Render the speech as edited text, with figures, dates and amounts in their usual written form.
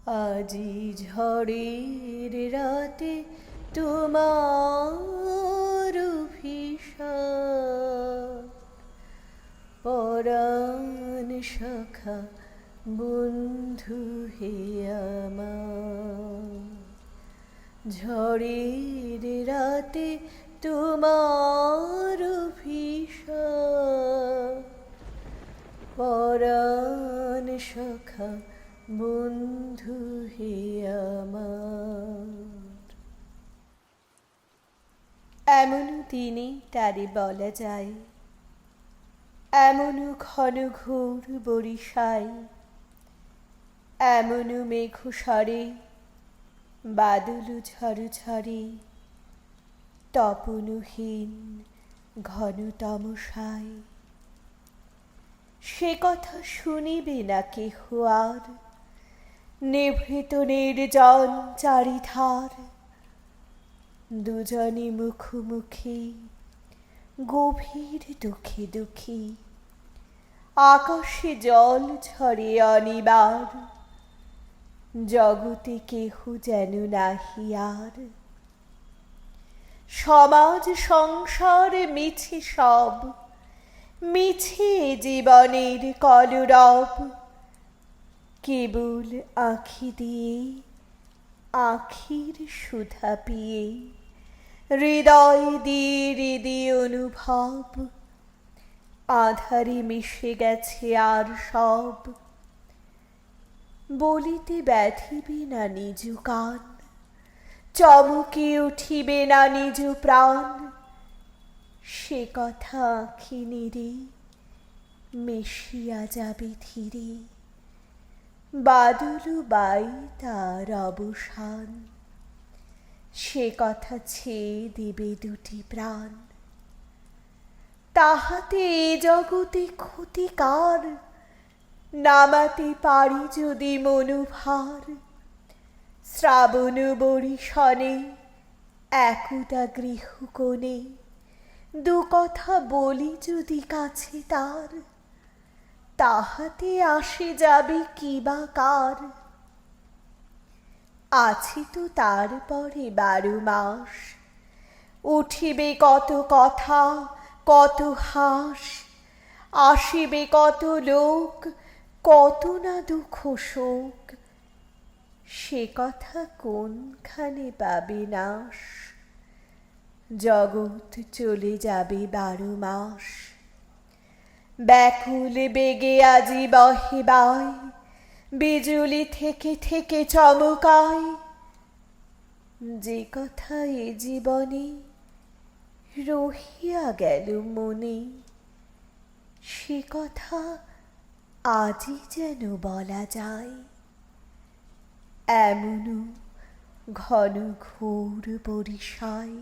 আজি ঝড়ের রাতে তোমার অভিশাপ, পরাণ সখা বন্ধু হে আমার। ঝড়ের রাতে তোমার অভিশাপ, পরাণ সখা বন্ধু হে আমার। এমন দিনে তারে বলা যায়, এমন ঘন ঘোর বরিশায়, এমন মেঘ সরে বাদল ঝড় ঝরে, তপনহীন ঘন তমসায়। সে কথা শুনিবে না কেহ আর, নিভৃত নির্জন চারিধার। দুজনে মুখোমুখি গভীর দুঃখে দুঃখী, আকাশে জল ঝরে অনিবার, জগতে কেহ যেন নাহি আর। সমাজ সংসার মিছে সব, মিছে জীবনের কলরব। কেবল আঁখি দিয়ে আখির সুধা পিয়ে, হৃদয় দিয়ে হৃদয় অনুভব। আধারে মিশে গেছে আর সব, বলিতে ব্যাধিবে না নিজ কান, চমকে উঠিবে না নিজ প্রাণ। সে কথা আঁখি নিরে মিশিয়া যাবে ধীরে, বাদল বাই তার অবসান। সে কথা ছেয়ে দিবে দুটি প্রাণ। তাহাতে এ জগতে ক্ষতি কার, নামাতে পারি যদি মনোভার। শ্রাবণ বরিশনে একদা গৃহকোণে, দু কথা বলি যদি কাছে তার, তাহাতে আসে যাবে কি বা কার। আছে তো তারপরে 12 মাস, উঠিবে কত কথা কত হাস। আসিবে কত লোক কত না দুঃখ শোক, সে কথা কোনখানে পাবে নাশ। জগৎ চলে যাবে 12 মাস, ব্যাকুল বেগে আজি বহে বায়, বিজুলি থেকে থেকে চমকায়। যে কথা এ জীবনে রহিয়া গেল মনে, সে কথা আজই যেন বলা যায়। এমন ঘন ঘোর বরিশায়।